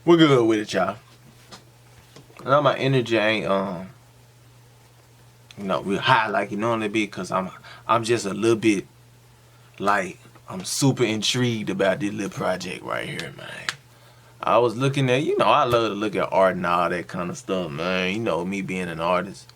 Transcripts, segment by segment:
We're good with it, y'all. Now my energy ain't real high like it normally be, cause I'm just a little bit like I'm super intrigued about this little project right here, man. I was looking at, I love to look at art and all that kind of stuff, man. You know, me being an artist.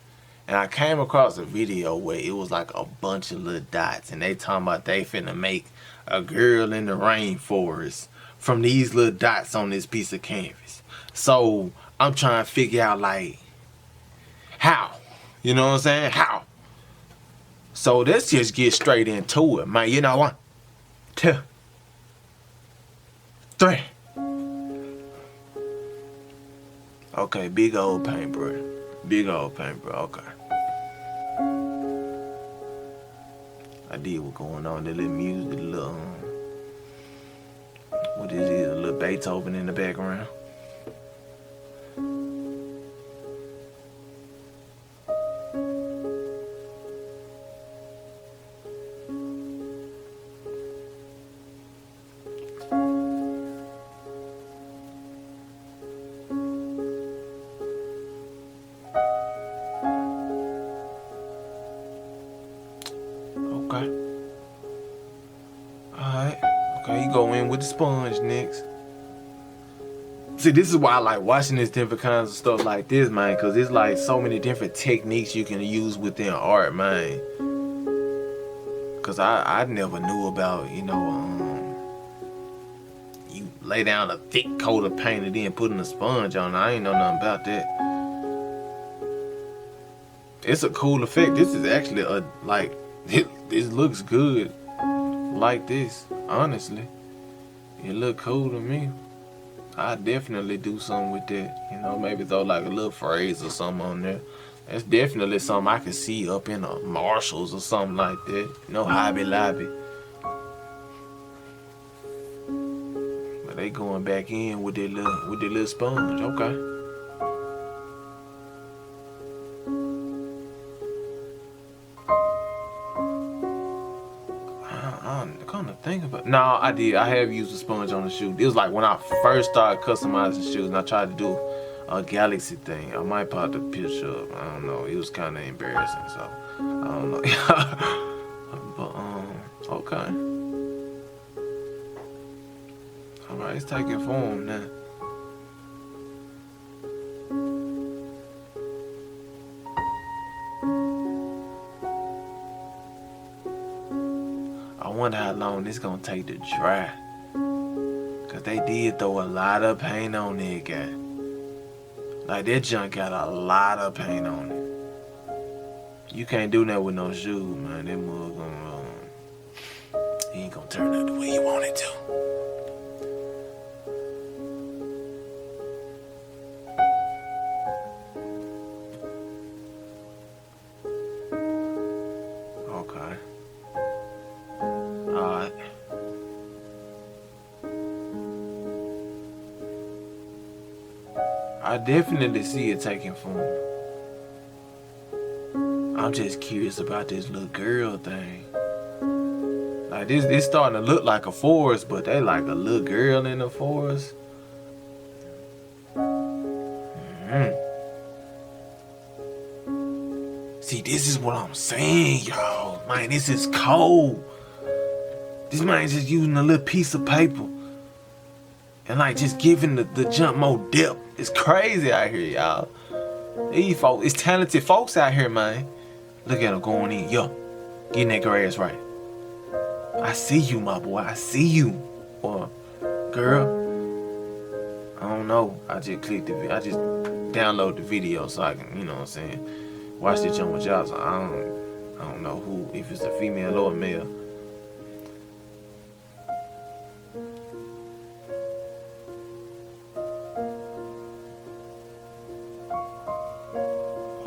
And I came across a video where it was like a bunch of little dots, and they talking about they finna make a girl in the rainforest from these little dots on this piece of canvas. So I'm trying to figure out, like, how? You know what I'm saying? How? So let's just get straight into it, man. You know, 1, 2, 3. Okay, big old paintbrush. Big old paintbrush, okay. I did what's going on, the little music, the little, what is it, a little Beethoven in the background. Okay. Alright. Okay, you go in with the sponge next. See, this is why I like watching this different kinds of stuff like this, man, because it's like so many different techniques you can use within art, man. Because I never knew about, you lay down a thick coat of paint and then putting a sponge on it. I ain't know nothing about that. It's a cool effect. This is actually this looks good like this, honestly. It look cool to me. I definitely do something with that. Maybe throw like a little phrase or something on there. That's definitely something I can see up in a Marshalls or something like that. Hobby Lobby. But they going back in with their little sponge. Okay. I'm kind of thinking about. No, I did. I have used a sponge on the shoe. It was like when I first started customizing shoes, and I tried to do a Galaxy thing. I might pop the picture up. I don't know. It was kind of embarrassing, so I don't know. But okay. All right, it's taking form now. I wonder how long this gonna take to dry. Cause they did throw a lot of paint on it, guy. Like that junk got a lot of paint on it. You can't do that with no shoes, man. That mug he ain't gonna turn out the way you want it to. Okay. Alright. I definitely see it taking form. I'm just curious about this little girl thing. Like this starting to look like a forest, but they like a little girl in the forest. See, this is what I'm saying, y'all. Man, this is cold. This man just using a little piece of paper and like just giving the jump more depth. It's crazy out here, y'all. These folks, it's talented folks out here, man. Look at them going in. Yo, getting that grass right. I see you, my boy. I see you. Or, girl, I don't know. I just clicked the I just download the video so I can, what I'm saying, watch the jump with y'all. So I don't know who, if it's a female or a male.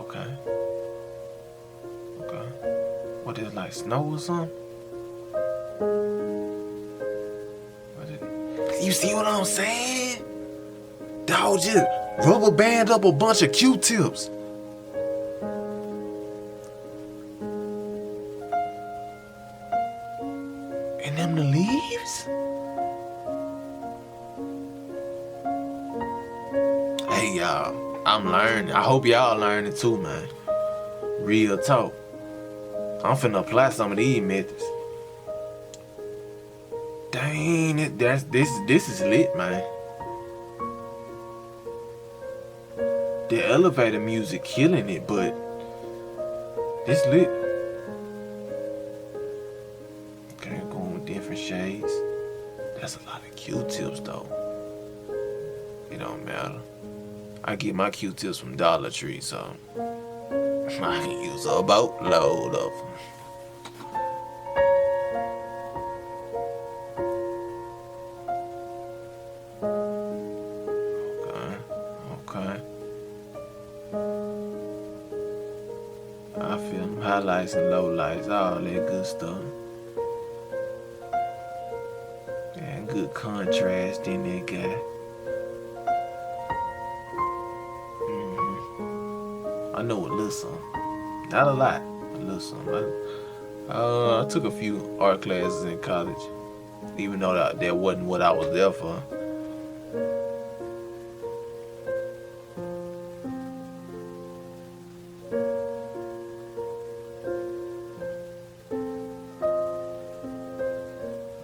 Okay. What is it, like snow or something? You see what I'm saying? Dog, just rubber band up a bunch of Q-tips. And them the leaves? hey y'all, I'm learning. I hope y'all learning too, man. Real talk. I'm finna apply some of these methods. Dang, this is lit, man. The elevator music killing it, but this lit. Okay, going with different shades. That's a lot of Q-tips though. It don't matter. I get my Q-tips from Dollar Tree, so I can use a boatload of them. Okay. I feel them highlights and lowlights, all that good stuff. And good contrast in that guy. I know a little something. Not a lot, a little something. I took a few art classes in college, even though that wasn't what I was there for.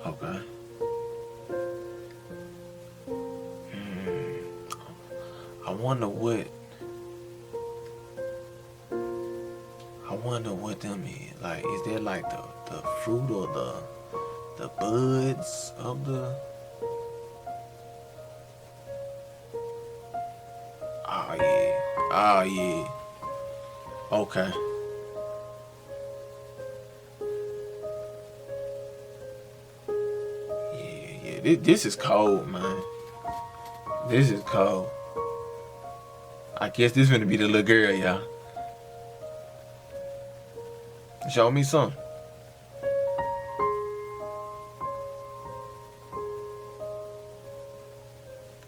Okay. I wonder what them is. Like, is that like the fruit or the buds of the? Oh yeah. Oh yeah. Okay. Yeah. This is cold, man. This is cold. I guess this gonna be the little girl, y'all. Show me some.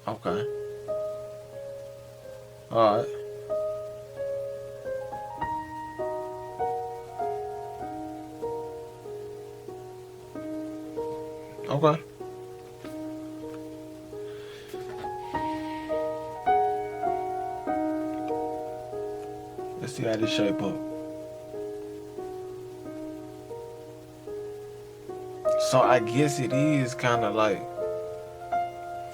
Okay. Alright. Okay. Let's see how this shape up. So I guess it is kind of like,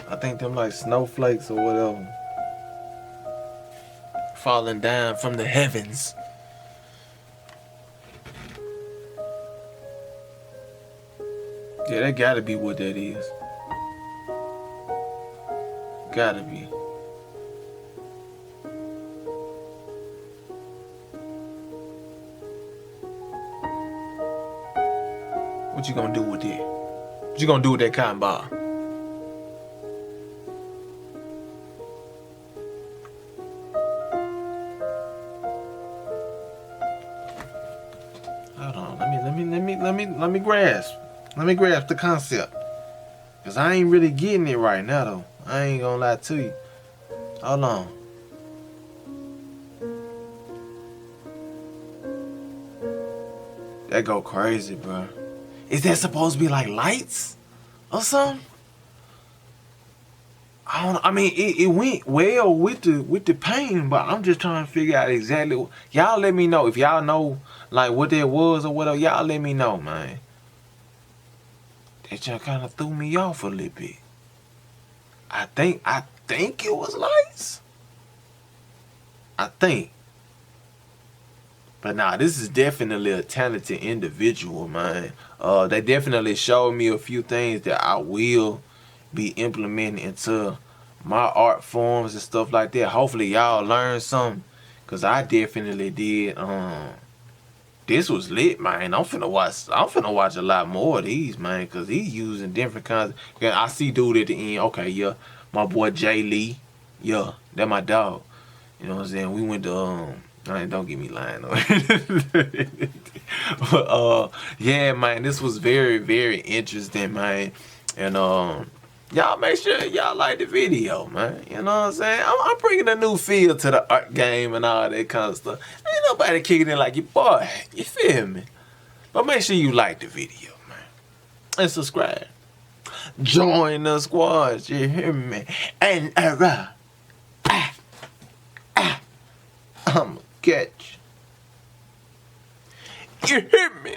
I think them like snowflakes or whatever, falling down from the heavens. Yeah, that gotta be what that is. Gotta be. What you gonna do with it? What you gonna do with that cotton ball? Hold on, let me grasp. Let me grasp the concept. Cause I ain't really getting it right now though. I ain't gonna lie to you. Hold on. That go crazy, bro. Is that supposed to be like lights or something? I don't know. I mean, it went well with the painting, but I'm just trying to figure out exactly. Y'all let me know if y'all know like what that was or whatever. Y'all let me know, man. That just kind of threw me off a little bit. I think it was lights. I think. But nah, this is definitely a talented individual, man. They definitely showed me a few things that I will be implementing into my art forms and stuff like that. Hopefully y'all learned something, cause I definitely did. This was lit, man. I'm finna watch a lot more of these, man, cause he's using different kinds. Yeah, I see dude at the end. Okay, yeah, my boy Jay Lee. Yeah, that my dog. You know what I'm saying? We went to don't get me lying though. But yeah, man, this was very, very interesting, man. And y'all make sure y'all like the video, man. You know what I'm saying? I'm bringing a new feel to the art game and all that kind of stuff. Ain't nobody kicking in like your boy. You feel me? But make sure you like the video, man, and subscribe. Join the squad. You hear me? And I'ma catch you. You hear me?